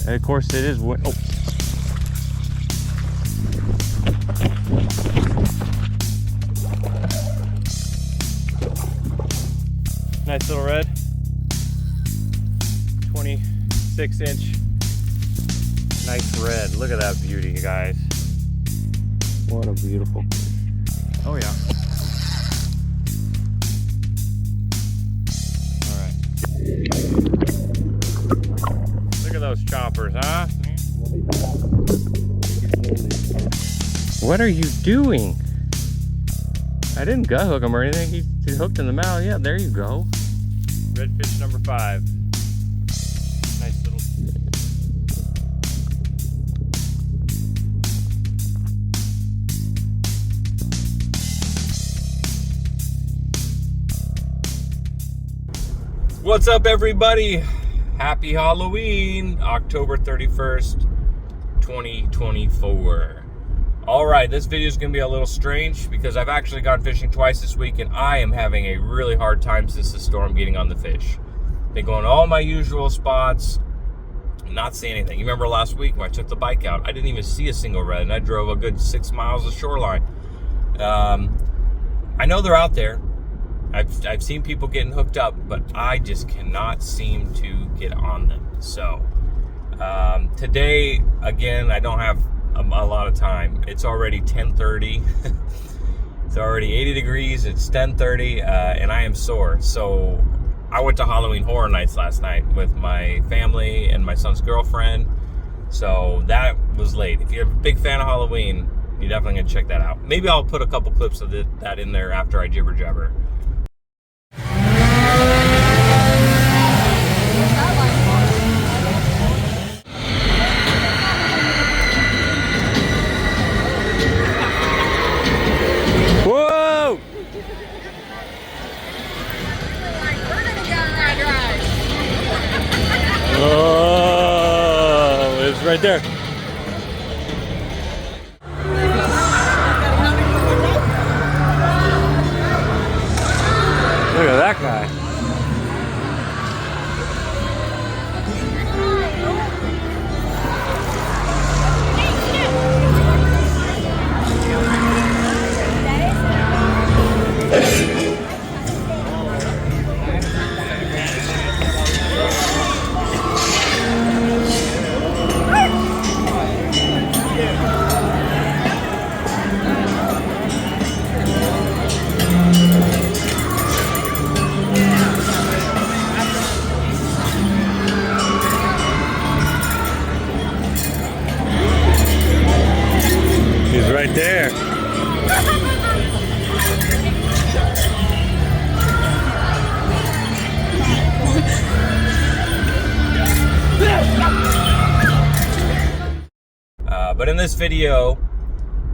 And of course it is. Oh. Nice little red. 26-inch. Nice red. Look at that beauty, you guys. What a beautiful fish. Oh yeah. Look at those choppers, huh? What are you doing? I didn't gut hook him or anything. He's hooked in the mouth. Yeah, there you go. Redfish number 5. Nice little. What's up, everybody? Happy Halloween, October 31st, 2024. All right, this video is going to be a little strange because I've actually gone fishing twice this week and I am having a really hard time since the storm getting on the fish. Been going to all my usual spots, not seeing anything. You remember last week when I took the bike out, I didn't even see a single red and I drove a good 6 miles of shoreline. I know they're out there. I've seen people getting hooked up, but I just cannot seem to get on them. So today, again, I don't have a lot of time. It's already 10:30. It's already 80 degrees. It's 10:30, and I am sore. So I went to Halloween Horror Nights last night with my family and my son's girlfriend. So that was late. If you're a big fan of Halloween, you're definitely gonna check that out. Maybe I'll put a couple clips of that in there after I jibber jabber. Whoa! Oh, it's right there. Look at that guy. He's right there. But in this video,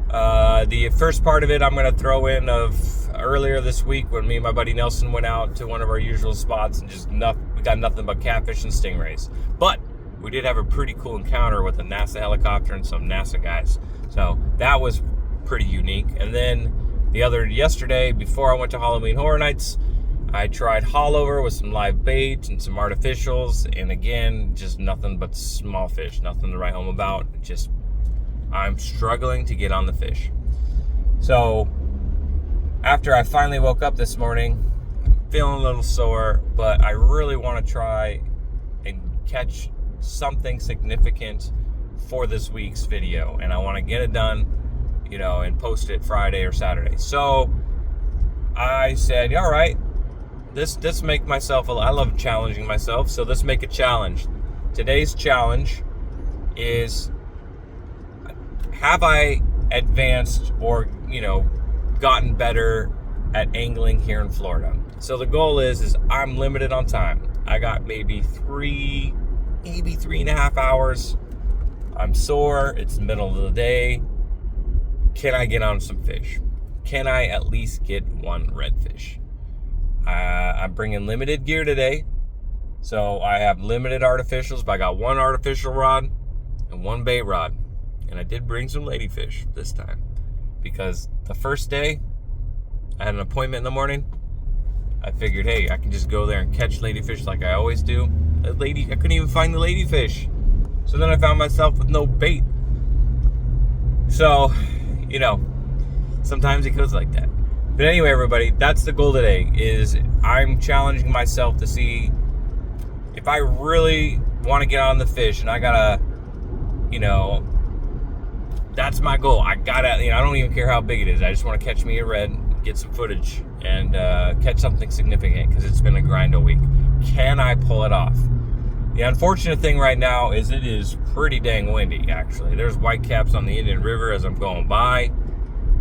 the first part of it I'm going to throw in of earlier this week when me and my buddy Nelson went out to one of our usual spots and we got nothing but catfish and stingrays. But we did have a pretty cool encounter with a NASA helicopter and some NASA guys. So that was pretty unique. And then yesterday, before I went to Halloween Horror Nights, I tried haulover with some live bait and some artificials. And again, just nothing but small fish, nothing to write home about. I'm struggling to get on the fish. So after I finally woke up this morning, feeling a little sore, but I really want to try and catch something significant for this week's video, and I want to get it done, and post it Friday or Saturday. So I said, all right, this make myself, I love challenging myself, so let's make a challenge. Today's challenge is, have I advanced or gotten better at angling here in Florida? So the goal is I'm limited on time. I got maybe 3.5 hours. I'm sore. It's the middle of the day. Can I get on some fish? Can I at least get one redfish? I'm bringing limited gear today. So I have limited artificials, but I got one artificial rod and one bait rod. And I did bring some ladyfish this time because the first day I had an appointment in the morning. I figured, hey, I can just go there and catch ladyfish like I always do. I couldn't even find the ladyfish. So then I found myself with no bait. So, you know, sometimes it goes like that. But anyway, everybody, that's the goal today, is I'm challenging myself to see if I really want to get on the fish, and I gotta, you know, that's my goal. I gotta, you know, I don't even care how big it is. I just want to catch me a red, get some footage, and catch something significant, because it's been a grind all week. Can I pull it off? The unfortunate thing right now is it is pretty dang windy, actually. There's whitecaps on the Indian River as I'm going by.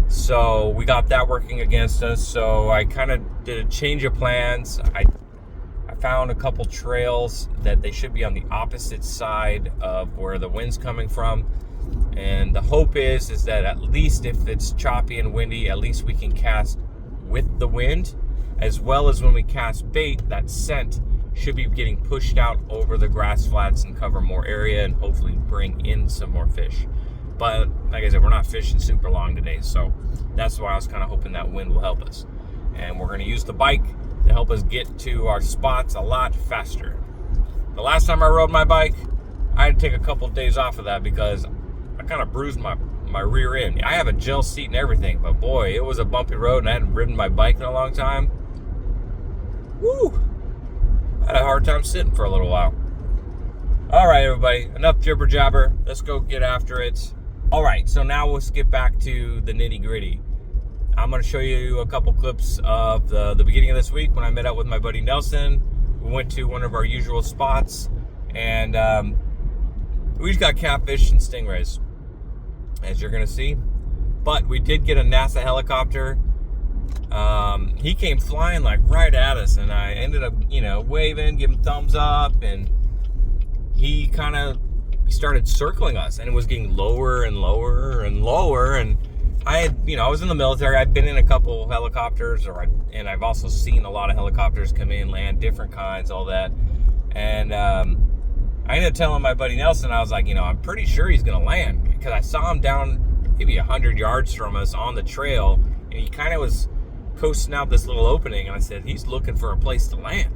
So we got that working against us. So I kind of did a change of plans. I found a couple trails that they should be on the opposite side of where the wind's coming from. And the hope is that at least if it's choppy and windy, at least we can cast with the wind, as well as when we cast bait, that scent should be getting pushed out over the grass flats and cover more area and hopefully bring in some more fish. But like I said, we're not fishing super long today, so that's why I was kind of hoping that wind will help us. And we're going to use the bike to help us get to our spots a lot faster. The last time I rode my bike, I had to take a couple of days off of that because I kind of bruised my rear end. I have a gel seat and everything, but boy, it was a bumpy road and I hadn't ridden my bike in a long time. Woo! I had a hard time sitting for a little while. All right, everybody, enough jibber jabber. Let's go get after it. All right, so now let's get back to the nitty gritty. I'm going to show you a couple clips of the beginning of this week when I met up with my buddy Nelson. We went to one of our usual spots, and we just got catfish and stingrays, as you're going to see. But we did get a NASA helicopter. He came flying like right at us, and I ended up, you know, waving, giving thumbs up, and he kind of started circling us, and it was getting lower and lower and lower. And I had, you know, I was in the military. I'd been in a couple helicopters, and I've also seen a lot of helicopters come in, land, different kinds, all that. And I ended up telling my buddy Nelson, I was like, you know, I'm pretty sure he's gonna land, because I saw him down maybe 100 yards from us on the trail, and he kind of was coasting out this little opening, and I said, he's looking for a place to land.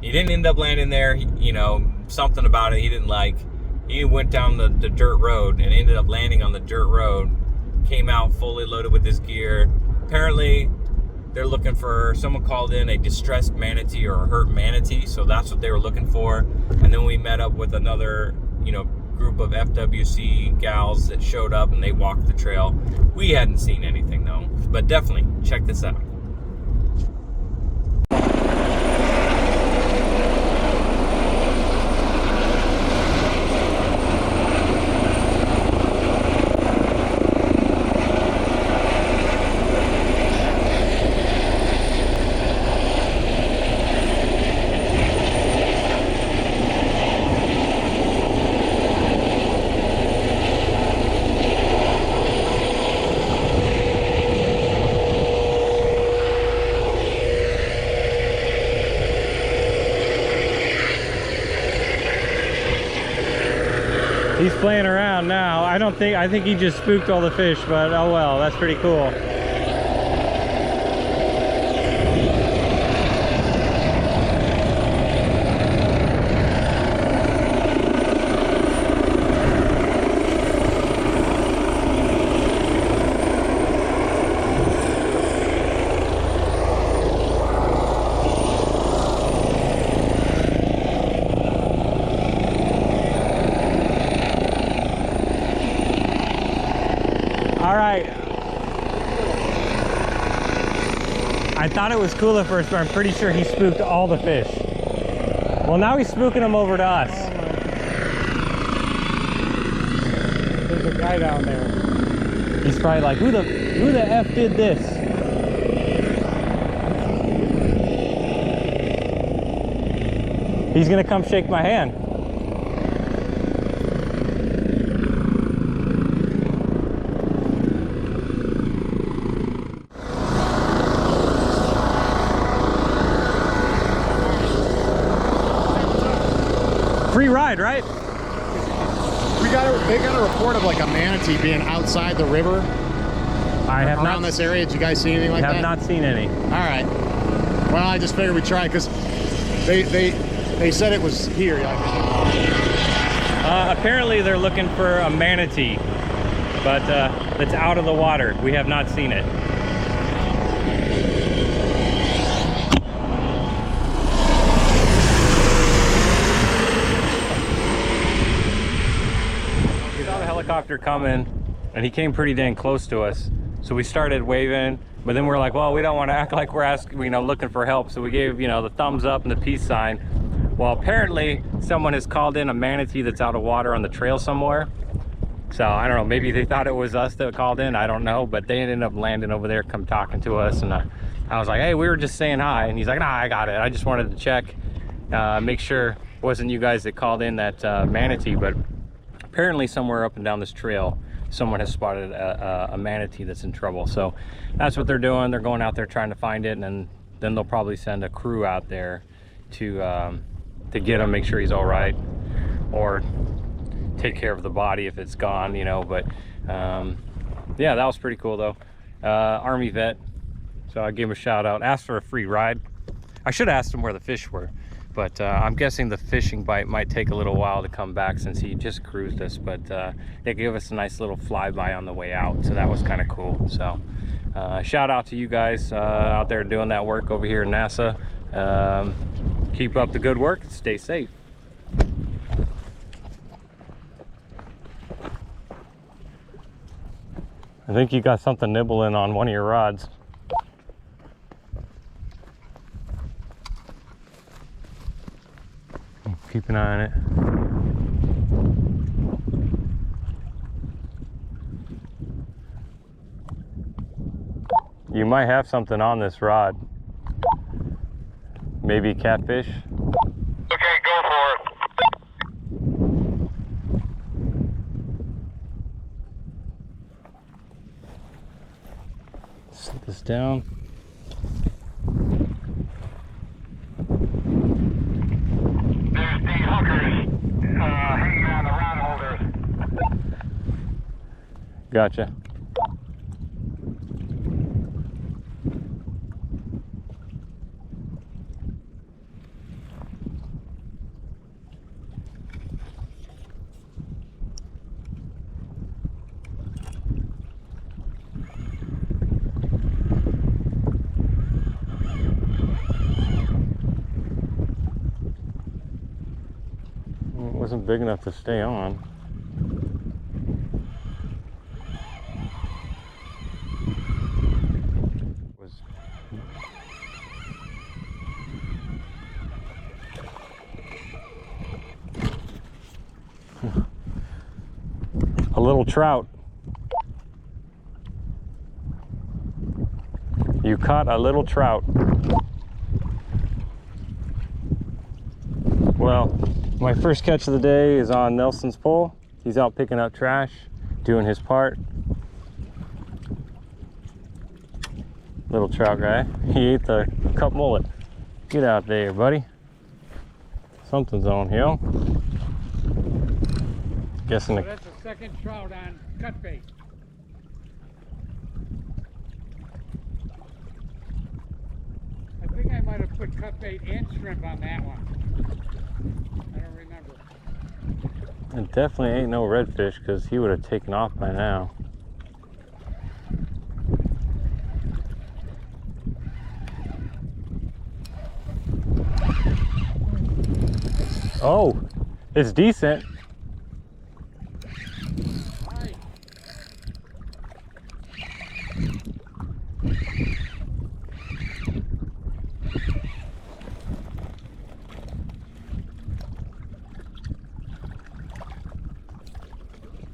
He didn't end up landing there. You know, something about it he didn't like. He went down the dirt road and ended up landing on the dirt road, came out fully loaded with his gear. Apparently they're looking for, someone called in a distressed manatee or a hurt manatee, so that's what they were looking for. And then we met up with another, you know, group of FWC gals that showed up, and they walked the trail. We hadn't seen anything though, but definitely check this out. He's playing around now. I think he just spooked all the fish, but oh well, that's pretty cool. I thought it was cool at first, but I'm pretty sure he spooked all the fish. Well, now he's spooking them over to us. There's a guy down there. He's probably like, who the F did this? He's gonna come shake my hand. Free ride, right? They got a report of like a manatee being outside the river. I have around this area. Did you guys see anything like that? Have not seen any. All right. Well, I just figured we'd try because they said it was here. Like, Apparently they're looking for a manatee, but that's out of the water. We have not seen it. We saw the helicopter coming, and he came pretty dang close to us. So we started waving, but then we're like, well, we don't want to act like we're asking, looking for help. So we gave, the thumbs up and the peace sign. Well, apparently someone has called in a manatee that's out of water on the trail somewhere. So I don't know, maybe they thought it was us that called in, I don't know, but they ended up landing over there, come talking to us. And I was like, hey, we were just saying hi. And he's like, nah, I got it. I just wanted to check, make sure it wasn't you guys that called in that manatee. But apparently somewhere up and down this trail, someone has spotted a manatee that's in trouble. So that's what they're doing. They're going out there trying to find it, and then they'll probably send a crew out there to get him, make sure he's all right, or take care of the body if it's gone, but yeah, that was pretty cool though. Army vet, so I gave him a shout out, asked for a free ride. I should have asked him where the fish were, but I'm guessing the fishing bite might take a little while to come back since he just cruised us, but they gave us a nice little flyby on the way out, so that was kind of cool. So shout out to you guys out there doing that work over here in NASA. Keep up the good work and stay safe. I think you got something nibbling on one of your rods. Keep an eye on it. You might have something on this rod. Maybe catfish. Okay, go for it. Set this down. There's the hookers hanging on the rod holders. Gotcha. Wasn't big enough to stay on. A little trout. You caught a little trout. Well, my first catch of the day is on Nelson's pole. He's out picking up trash, doing his part. Little trout guy. He ate the cup mullet. Get out there, buddy. Something's on here. Guessing So that's the second trout on cut bait. I think I might have put cut bait and shrimp on that one. I don't remember. It definitely ain't no redfish because he would have taken off by now. Oh, it's decent. Hi.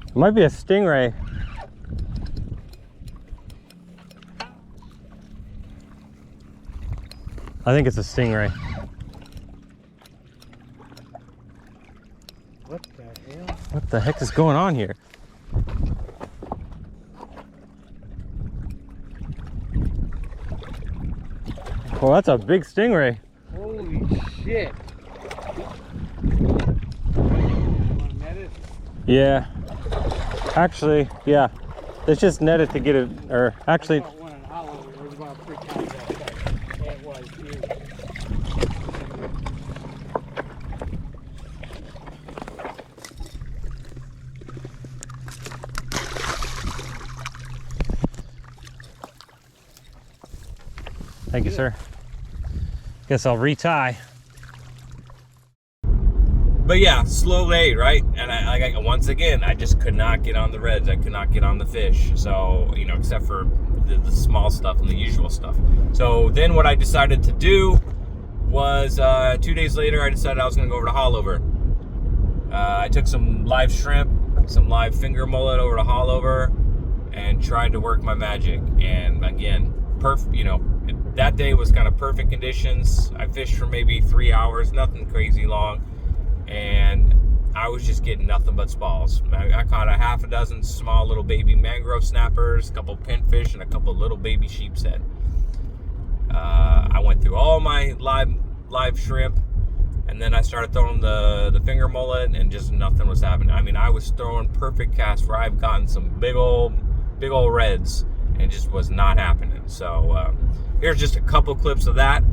It might be a stingray. I think it's a stingray. What the hell? What the heck is going on here? Well, that's a big stingray. Holy shit. Want to net it? Yeah. Actually, yeah. Let's just net it to get it, or actually, I caught one in Holover. It was about 3 pounds that size. It was huge. Thank you, sir. Guess I'll retie. But yeah, slow day, right? And I once again, I just could not get on the reds. I could not get on the fish. So, you know, except for the small stuff and the usual stuff. So then what I decided to do was 2 days later, I decided I was going to go over to Holover. I took some live shrimp, some live finger mullet over to Holover, and tried to work my magic. And again, you know, that day was kind of perfect conditions. I fished for maybe 3 hours, nothing crazy long, and I was just getting nothing but smalls. I caught a half a dozen small little baby mangrove snappers, a couple pinfish, and a couple little baby sheep's head. I went through all my live shrimp, and then I started throwing the finger mullet, and just nothing was happening. I mean, I was throwing perfect casts where I've gotten some big old reds, and it just was not happening. So here's just a couple clips of that.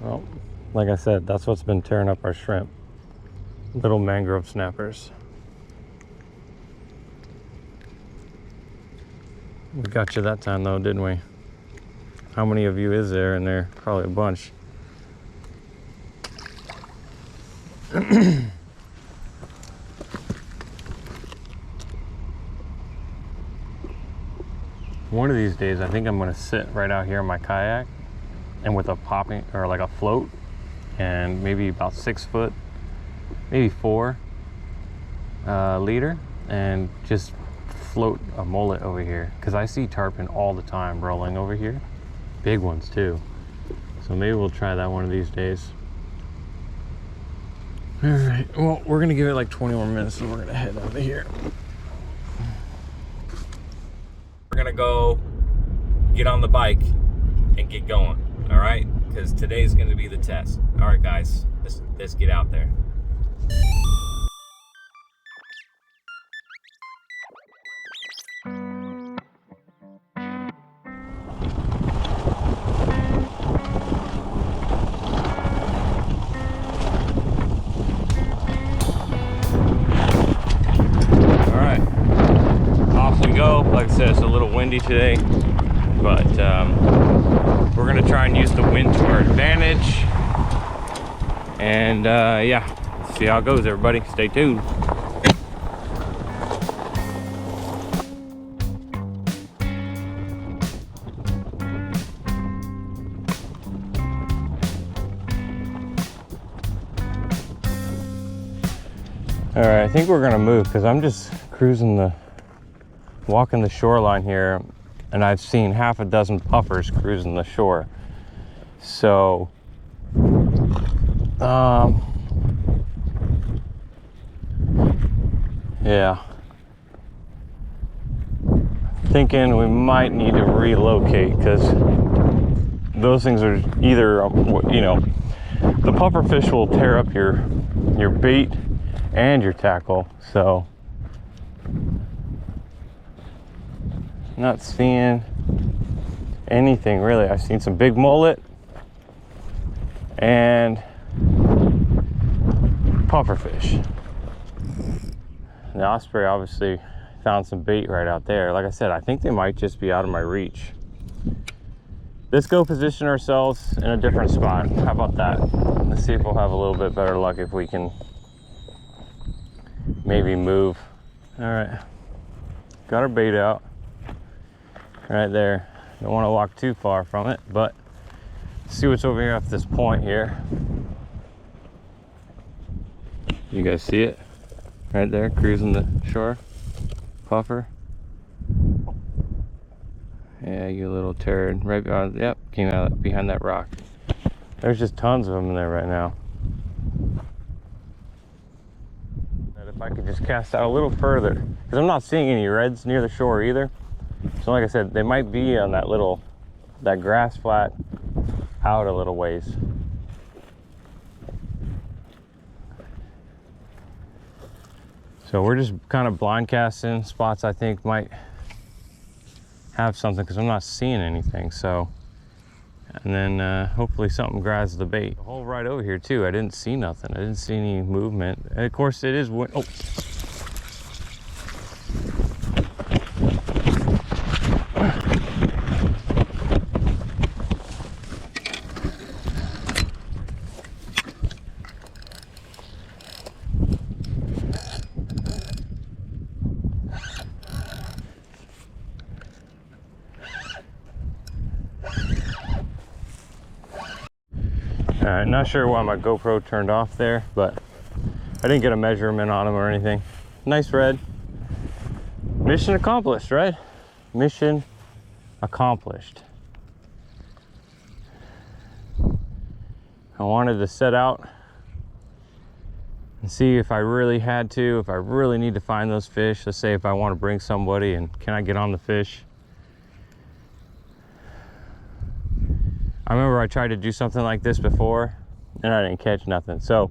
Well, like I said, that's what's been tearing up our shrimp. Little mangrove snappers. We got you that time though, didn't we? How many of you is there in there? Probably a bunch. One of these days, I think I'm gonna sit right out here in my kayak and with a popping, or like a float, and maybe about 6 foot, maybe 4 leader, and just float a mullet over here, because I see tarpon all the time rolling over here, big ones too. So maybe we'll try that one of these days. All right, well, we're gonna give it like 20 more minutes and we're gonna head out of here. We're gonna go get on the bike and get going, all right? Because today's gonna be the test. All right, guys, let's get out there. Like I said, it's a little windy today, but we're gonna try and use the wind to our advantage. And yeah, let's see how it goes, everybody. Stay tuned. All right, I think we're gonna move because I'm just walking the shoreline here, and I've seen half a dozen puffers cruising the shore. So yeah, thinking we might need to relocate, because those things are either, you know, the puffer fish will tear up your bait and your tackle. So not seeing anything really. I've seen some big mullet and puffer fish. The osprey obviously found some bait right out there. Like I said, I think they might just be out of my reach. Let's go position ourselves in a different spot. How about that? Let's see if we'll have a little bit better luck if we can maybe move. All right, got our bait out right there. Don't want to walk too far from it, but see what's over here at this point here. You guys see it right there, cruising the shore? Puffer. Yeah, you little turd. Right behind, yep, came out behind that rock. There's just tons of them in there right now. And if I could just cast out a little further, because I'm not seeing any reds near the shore either. So like I said, they might be on that grass flat out a little ways. So we're just kind of blind casting spots I think might have something, because I'm not seeing anything. So And then hopefully something grabs the bait. The hole right over here too, I didn't see nothing. I didn't see any movement. And of course it is, oh. Not sure why my GoPro turned off there, but I didn't get a measurement on them or anything. Nice red. Mission accomplished, right? Mission accomplished. I wanted to set out and see if I really had to, if I really need to find those fish. Let's say if I want to bring somebody and can I get on the fish? I remember I tried to do something like this before and I didn't catch nothing. So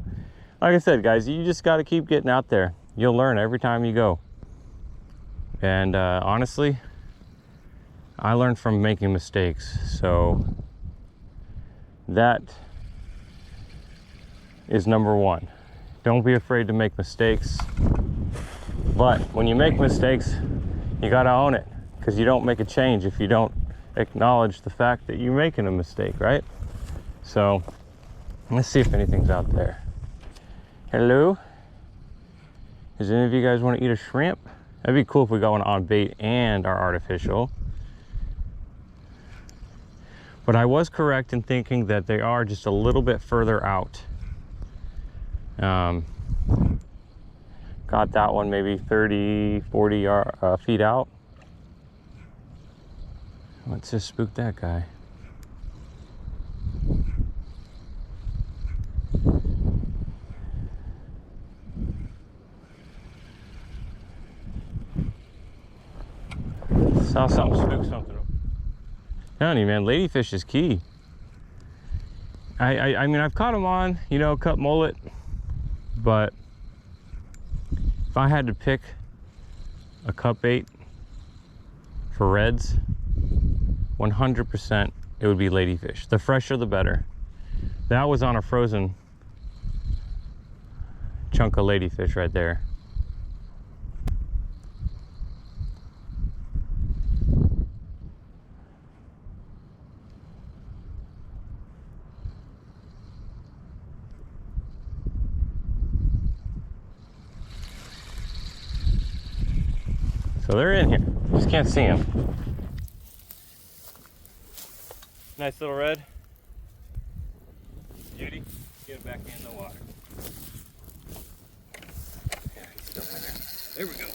like I said, guys, you just got to keep getting out there. You'll learn every time you go. And honestly, I learned from making mistakes. So that is number one. Don't be afraid to make mistakes. But when you make mistakes, you got to own it, because you don't make a change if you don't acknowledge the fact that you're making a mistake, right? So let's see if anything's out there. Hello? Does any of you guys want to eat a shrimp? That'd be cool if we got one on bait and our artificial. But I was correct in thinking that they are just a little bit further out. Got that one maybe 30, 40 feet out. Let's just spook that guy. Saw something spook something. Telling you, man, ladyfish is key. I mean, I've caught them on, you know, cut mullet, but if I had to pick a cut bait for reds, 100% it would be ladyfish. The fresher the better. That was on a frozen chunk of ladyfish right there. So they're in here, just can't see them. Nice little red. Beauty, get it back in the water. Yeah, he's still in there. There we go.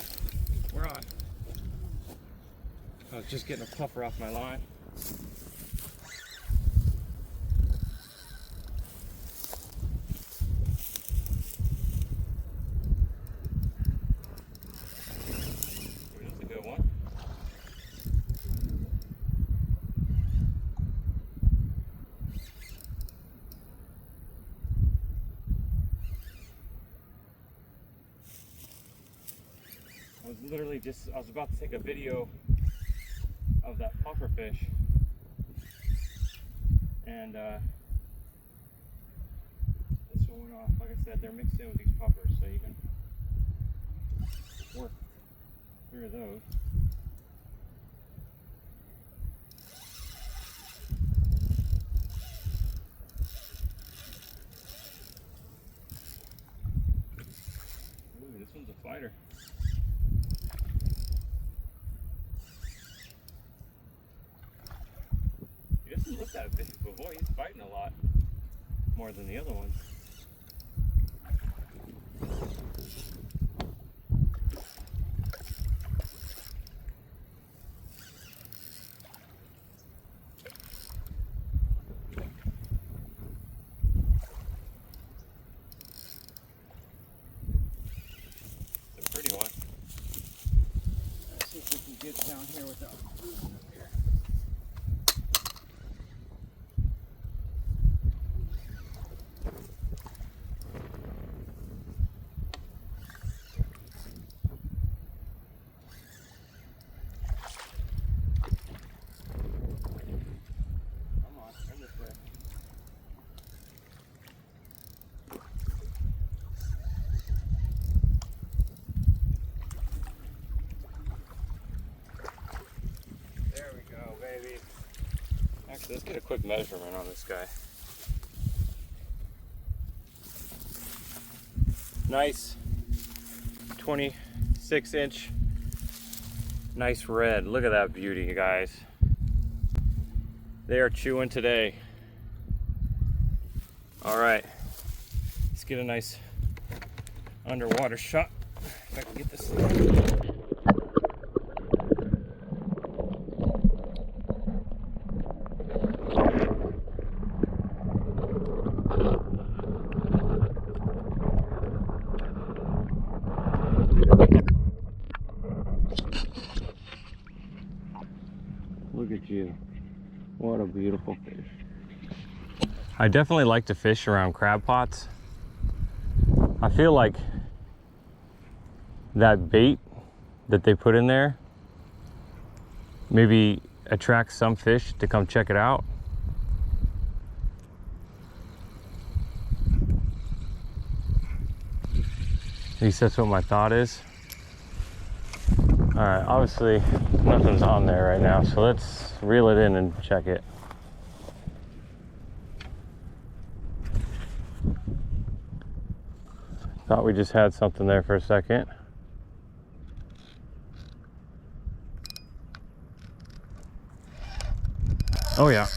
We're on. I was just getting a puffer off my line. I was about to take a video of that puffer fish, and this one went off. Like I said, they're mixed in with these puffers, so you can work through those. Ooh, this one's a fighter. Look at that big, but boy, he's fighting a lot more than the other ones. It's a pretty one. Let's see if we can get down here without losing it here. maybe. Actually, let's get a quick measurement on this guy. Nice 26-inch. Nice red. Look at that beauty, you guys. They are chewing today. All right, let's get a nice underwater shot. If I can get this thing. Look at you. What a beautiful fish. I definitely like to fish around crab pots. I feel like that bait that they put in there maybe attracts some fish to come check it out. At least that's what my thought is. All right, obviously nothing's on there right now, so let's reel it in and check it. Thought we just had something there for a second. Oh yeah.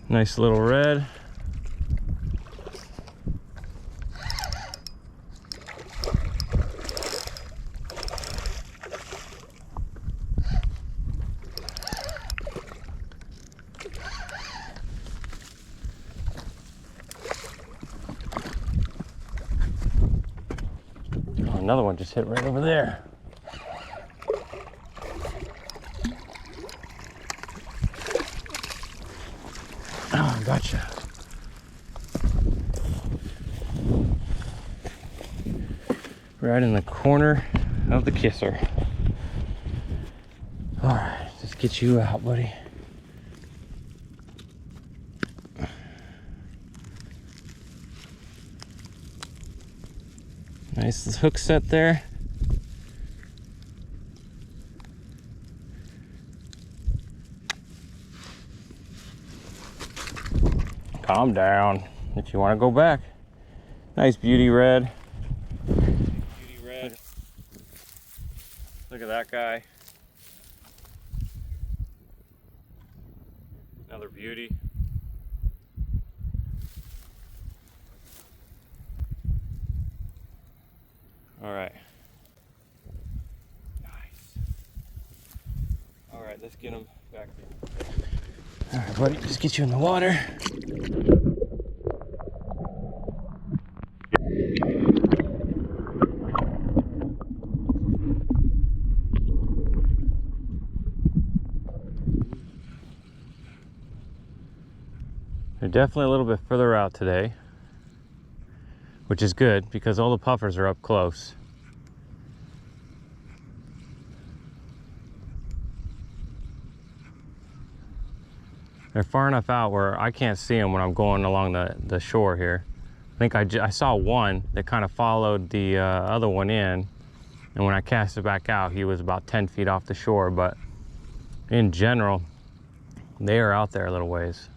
Nice little red. Oh, another one just hit right over there. Oh, gotcha. Right in the corner of the kisser. All right, let's get you out, buddy. Nice hook set there. Calm down if you want to go back. Nice beauty red. Beauty red. Look at that guy. Another beauty. All right. Nice. All right, let's get him back there. All right, buddy, just get you in the water. They're definitely a little bit further out today, which is good because all the puffers are up close. They're far enough out where I can't see them when I'm going along the shore here. I think I saw one that kind of followed the other one in, and when I cast it back out, he was about 10 feet off the shore, but in general, they are out there a little ways.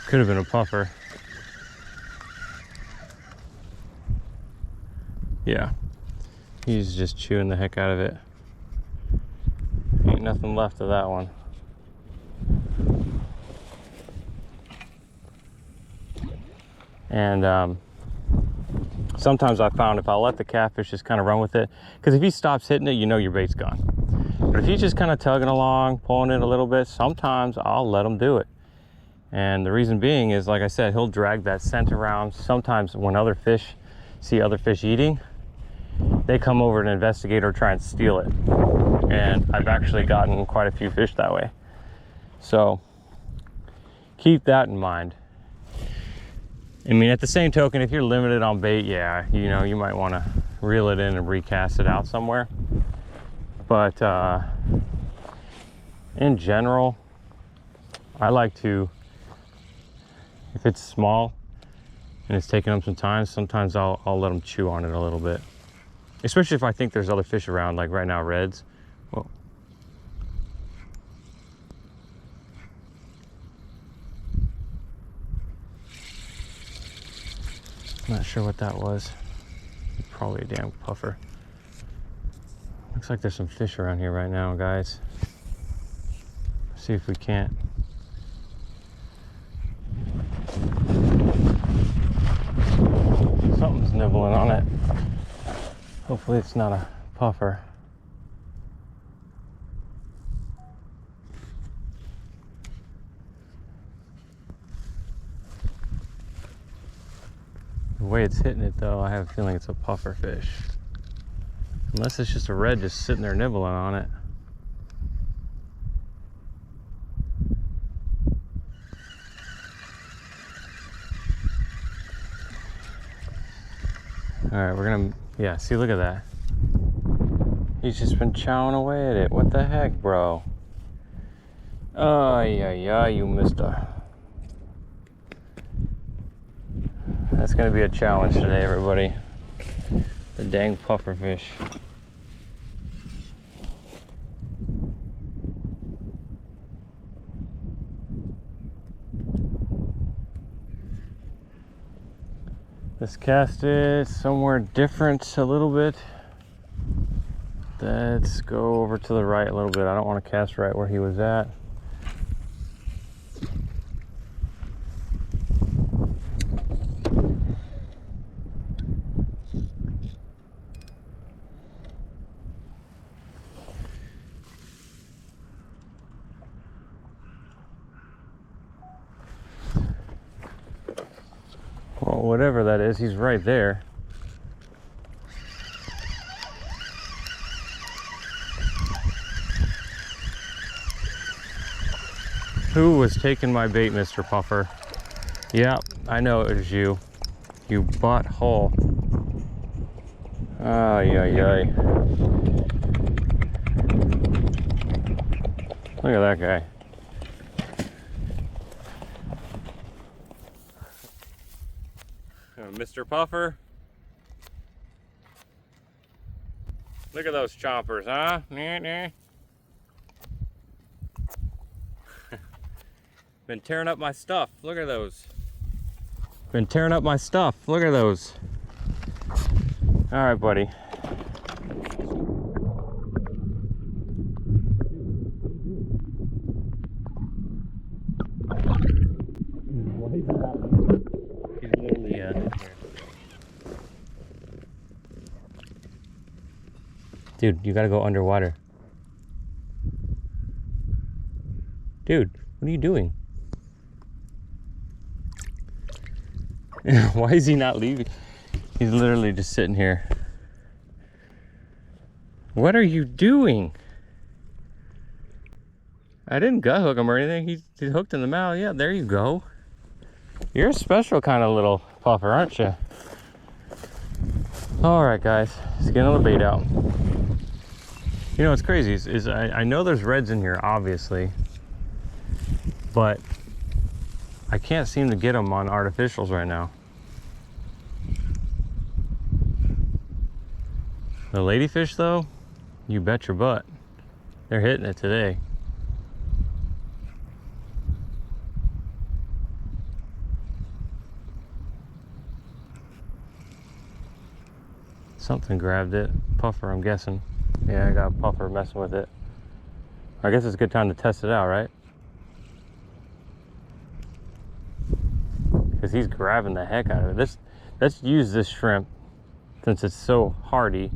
Could have been a puffer. Yeah, he's just chewing the heck out of it. Ain't nothing left of that one. And sometimes I found if I let the catfish just kind of run with it, because if he stops hitting it, you know your bait's gone. But if he's just kind of tugging along, pulling it a little bit, sometimes I'll let him do it. And the reason being is, like I said, he'll drag that scent around. Sometimes when other fish see other fish eating, they come over and investigate or try and steal it. And I've actually gotten quite a few fish that way. So keep that in mind. I mean, at the same token, if you're limited on bait, yeah, you know, you might want to reel it in and recast it out somewhere. But in general, I like to, if it's small and it's taking them some time, sometimes I'll let them chew on it a little bit. Especially if I think there's other fish around, like right now, reds. Whoa. Not sure what that was. Probably a damn puffer. Looks like there's some fish around here right now, guys. See if we can't. Something's nibbling on it. Hopefully it's not a puffer. The way it's hitting it though, I have a feeling it's a puffer fish. Unless it's just a red just sitting there nibbling on it. All right, we're gonna, yeah, see, look at that. He's just been chowing away at it. What the heck, bro? Oh, yeah, you mister. That's gonna be a challenge today, everybody. The dang puffer fish. This cast is somewhere different a little bit. Let's go over to the right a little bit. I don't want to cast right where he was at. Well, whatever that is, he's right there. Who was taking my bait, Mr. Puffer? Yeah, I know it was you. You butthole. Ay, ay, ay. Look at that guy. Mr. Puffer. Look at those chompers, huh? Been tearing up my stuff. Look at those. Been tearing up my stuff. Look at those. All right, buddy. He's literally here. Dude, you gotta go underwater. Dude, what are you doing? Why is he not leaving? He's literally just sitting here. What are you doing? I didn't gut hook him or anything. He's hooked in the mouth. Yeah, there you go. You're a special kind of little puffer, aren't you? All right, guys, let's get another bait out. You know what's crazy is I know there's reds in here, obviously, but I can't seem to get them on artificials right now. The ladyfish, though, you bet your butt, they're hitting it today. Something grabbed it. Puffer, I'm guessing. Yeah, I got a puffer messing with it. I guess it's a good time to test it out, right? Because he's grabbing the heck out of it. Let's use this shrimp since it's so hardy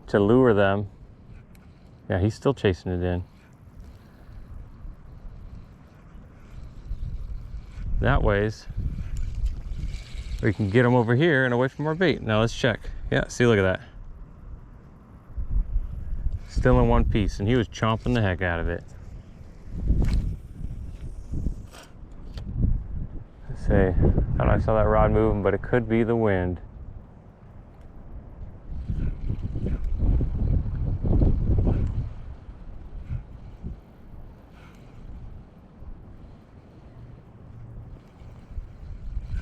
to lure them. Yeah, he's still chasing it in. That ways we can get them over here and away from our bait. Now let's check. Yeah, see, look at that. Still in one piece, and he was chomping the heck out of it. Let's see. I thought I saw that rod moving, but it could be the wind.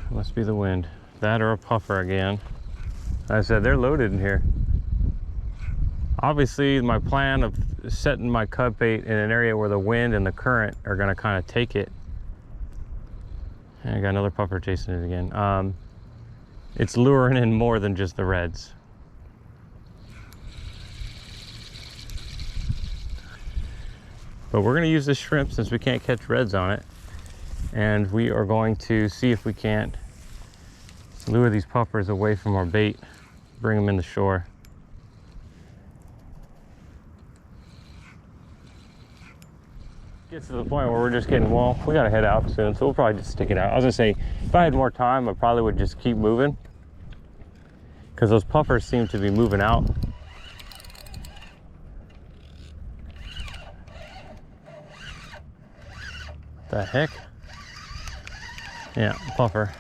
Must be the wind. That or a puffer again. Like I said, they're loaded in here. Obviously, my plan of setting my cut bait in an area where the wind and the current are going to kind of take it. And I got another puffer chasing it again. It's luring in more than just the reds. But we're going to use this shrimp since we can't catch reds on it. And we are going to see if we can't lure these puffers away from our bait, bring them in the shore. Gets to the point where we're just getting, well, we gotta head out soon, so we'll probably just stick it out. I was gonna say, if I had more time, I probably would just keep moving, because those puffers seem to be moving out. The heck? Yeah, puffer.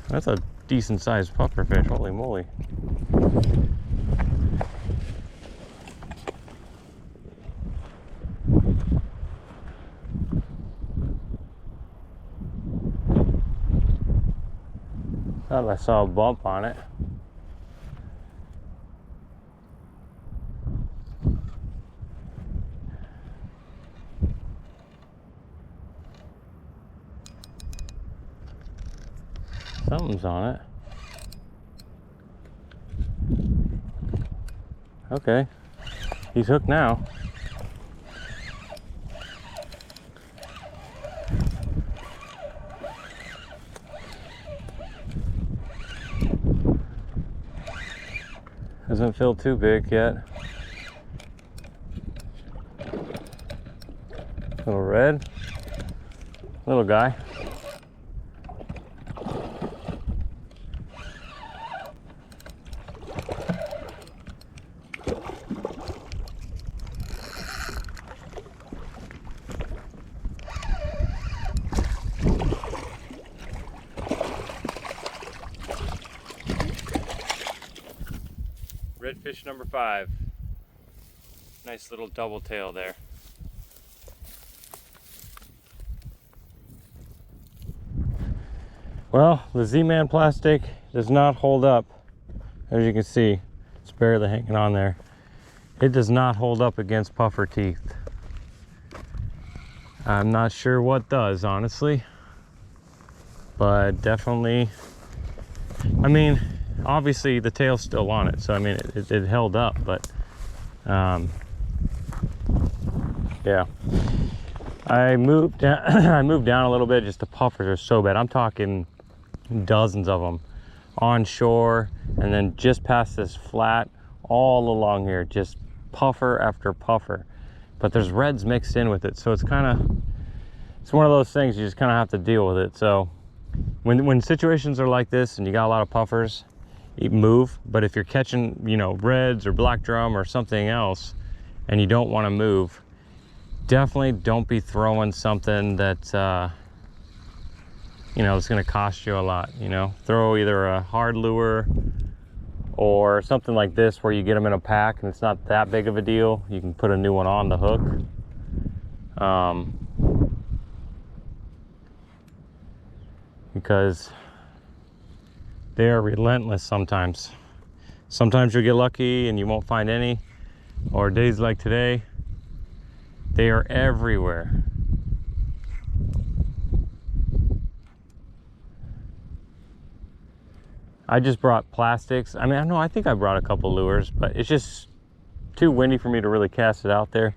That's a decent sized puffer fish, holy moly. Thought I saw a bump on it. Something's on it. Okay, he's hooked now. Doesn't feel too big yet. Little red, little guy. Redfish number 5. Nice little double tail there. Well, the Z-Man plastic does not hold up. As you can see, it's barely hanging on there. It does not hold up against puffer teeth. I'm not sure what does, honestly. But definitely, I mean, obviously the tail's still on it, so I mean it held up, but yeah. I moved down I moved down a little bit. Just the puffers are so bad. I'm talking dozens of them on shore, and then just past this flat all along here, just puffer after puffer. But there's reds mixed in with it, so it's one of those things you just kind of have to deal with it. So when situations are like this and you got a lot of puffers, you move. But if you're catching, you know, reds or black drum or something else and you don't want to move, definitely don't be throwing something that you know, it's going to cost you a lot. You know, throw either a hard lure or something like this where you get them in a pack and it's not that big of a deal. You can put a new one on the hook. Because they are relentless sometimes. Sometimes you'll get lucky and you won't find any, or days like today, they are everywhere. I just brought plastics. I mean, I know, I think I brought a couple lures, but it's just too windy for me to really cast it out there.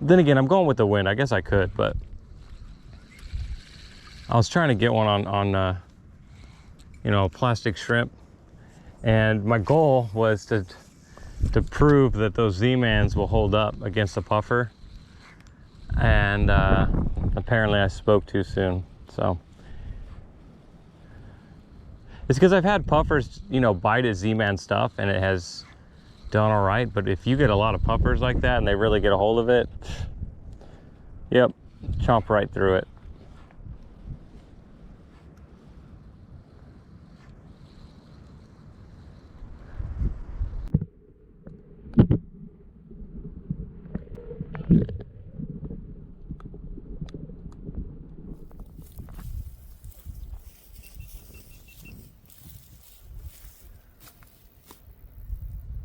Then again, I'm going with the wind. I guess I could, but I was trying to get one on you know, plastic shrimp, and my goal was to prove that those Z-mans will hold up against the puffer, and apparently I spoke too soon. So it's because I've had puffers, you know, bite at Z-man stuff and it has done all right, but if you get a lot of puffers like that and they really get a hold of it, yep, chomp right through it.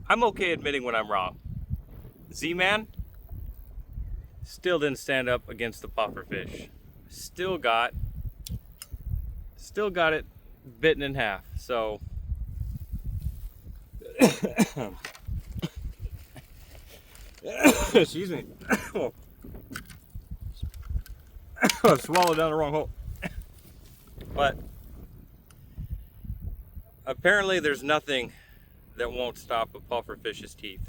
I'm okay admitting when I'm wrong. Z-Man still didn't stand up against the pufferfish. Still got it bitten in half. So excuse me. I swallowed down the wrong hole. But apparently there's nothing that won't stop a pufferfish's teeth.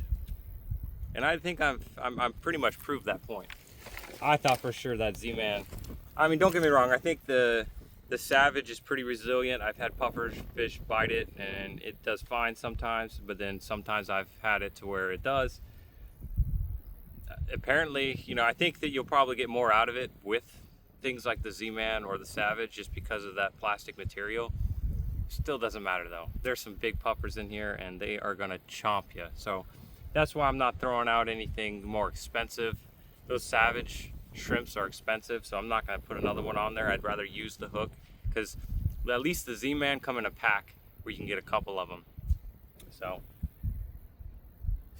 And I think I'm pretty much proved that point. I thought for sure that Z-Man, I mean, don't get me wrong, I think the Savage is pretty resilient. I've had pufferfish bite it and it does fine sometimes, but then sometimes I've had it to where it does. Apparently, you know, I think that you'll probably get more out of it with things like the Z-Man or the Savage just because of that plastic material. Still doesn't matter though. There's some big puffers in here and they are gonna chomp you. So that's why I'm not throwing out anything more expensive. Those Savage shrimps are expensive, so I'm not gonna put another one on there. I'd rather use the hook because at least the Z-Man come in a pack where you can get a couple of them. So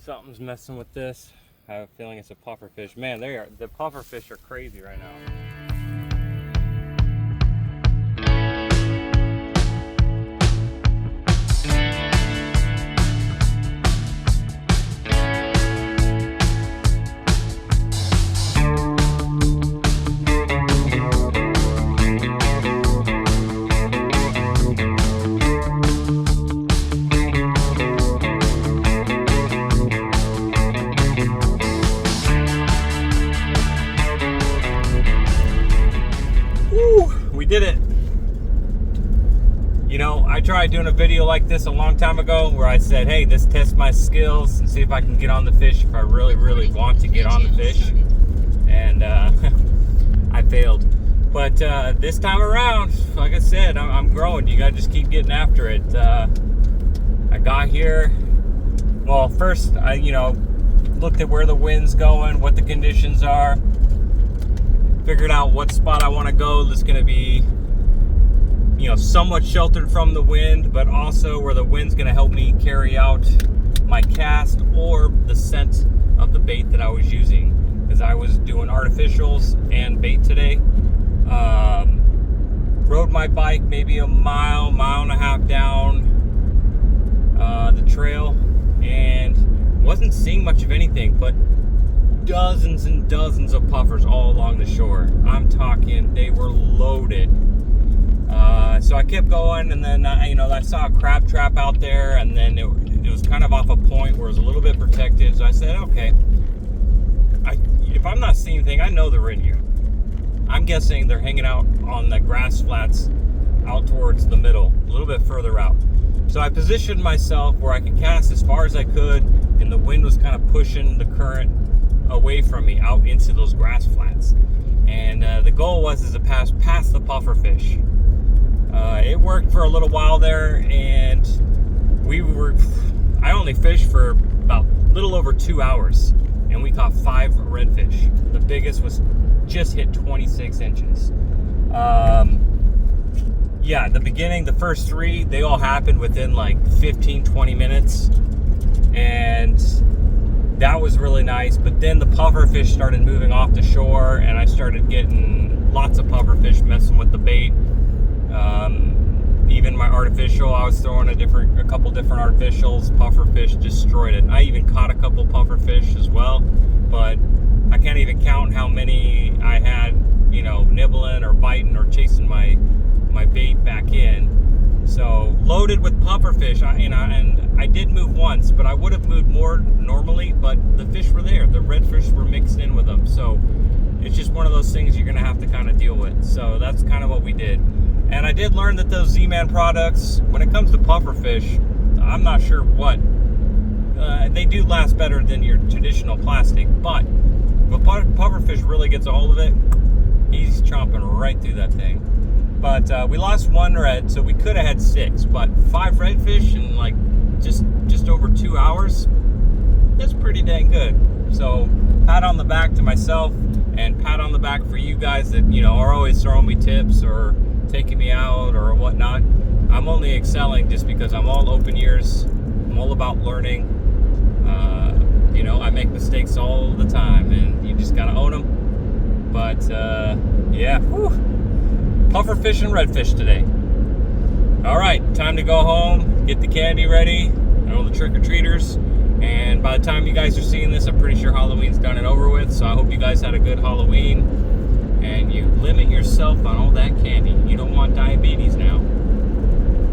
something's messing with this. I have a feeling it's a pufferfish. Man, the pufferfish are crazy right now. We did it. You know, I tried doing a video like this a long time ago where I said, hey, this tests my skills and see if I can get on the fish if I really, really want to get on the fish. And I failed. But this time around, like I said, I'm growing. You gotta just keep getting after it. I got here. Well, first, I looked at where the wind's going, what the conditions are. Figured out what spot I want to go that's going to be, somewhat sheltered from the wind, but also where the wind's going to help me carry out my cast or the scent of the bait that I was using. Because I was doing artificials and bait today. Rode my bike maybe a mile and a half down the trail and wasn't seeing much of anything, but dozens and dozens of puffers all along the shore. I'm talking, they were loaded. So I kept going, and then I saw a crab trap out there, and then it was kind of off a point where it was a little bit protected. So I said, okay, if I'm not seeing anything, I know they're in here. I'm guessing they're hanging out on the grass flats out towards the middle, a little bit further out. So I positioned myself where I could cast as far as I could, and the wind was kind of pushing the current away from me out into those grass flats. And the goal was to pass the pufferfish. It worked for a little while there, and I only fished for about a little over 2 hours, and we caught 5 redfish. The biggest was just hit 26 inches. Yeah, the beginning, the first 3, they all happened within like 15-20 minutes, and that was really nice. But then the pufferfish started moving off the shore, and I started getting lots of pufferfish messing with the bait. Even my artificial, I was throwing a couple different artificials. Pufferfish destroyed it. I even caught a couple pufferfish as well, but I can't even count how many I had, nibbling or biting or chasing my bait back in. So loaded with pufferfish, and I did move once, but I would have moved more normally, but the fish were there. The redfish were mixed in with them. So it's just one of those things you're gonna have to kind of deal with. So that's kind of what we did. And I did learn that those Z-Man products, when it comes to pufferfish, I'm not sure what, they do last better than your traditional plastic, but if a pufferfish really gets a hold of it, he's chomping right through that thing. But we lost one red, so we could have had 6, but 5 redfish in like just over 2 hours, that's pretty dang good. So pat on the back to myself, and pat on the back for you guys that are always throwing me tips or taking me out or whatnot. I'm only excelling just because I'm all open ears. I'm all about learning. I make mistakes all the time, and you just gotta own them. But yeah, whew. Pufferfish and redfish today. All right, time to go home, get the candy ready, all the trick-or-treaters. And by the time you guys are seeing this, I'm pretty sure Halloween's done and over with. So I hope you guys had a good Halloween, and you limit yourself on all that candy. You don't want diabetes now.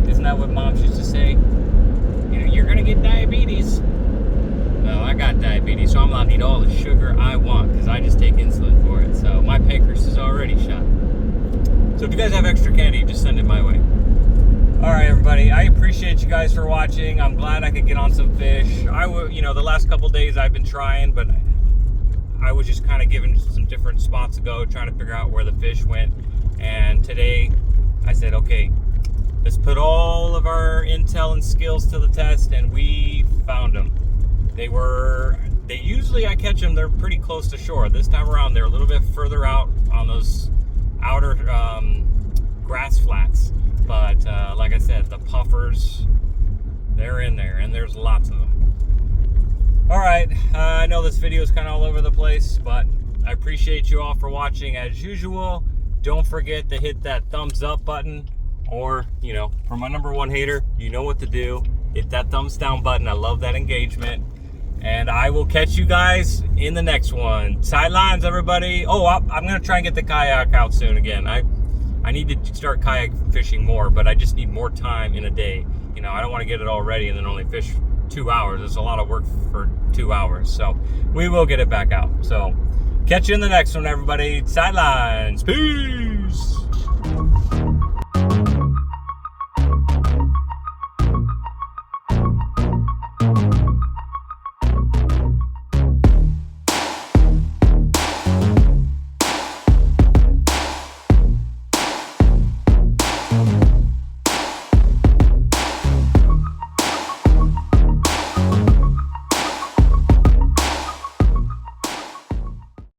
Isn't that what moms used to say? You're gonna get diabetes. No, I got diabetes, so I'm allowed to eat all the sugar I want because I just take insulin for it. So my pancreas is already shot. So if you guys have extra candy, just send it my way. All right, everybody. I appreciate you guys for watching. I'm glad I could get on some fish. The last couple days I've been trying, but I was just kind of given some different spots to go, trying to figure out where the fish went. And today I said, okay, let's put all of our intel and skills to the test, and we found them. They usually, I catch them, they're pretty close to shore. This time around, they're a little bit further out on those outer grass flats. But like I said, the puffers, they're in there, and there's lots of them. All right, I know this video is kind of all over the place, but I appreciate you all for watching as usual. Don't forget to hit that thumbs up button, or, for my #1 hater, you know what to do. Hit that thumbs down button. I love that engagement. And I will catch you guys in the next one. Sidelines, everybody. Oh, I'm going to try and get the kayak out soon again. I need to start kayak fishing more, but I just need more time in a day. I don't want to get it all ready and then only fish 2 hours. It's a lot of work for 2 hours. So we will get it back out. So catch you in the next one, everybody. Sidelines. Peace.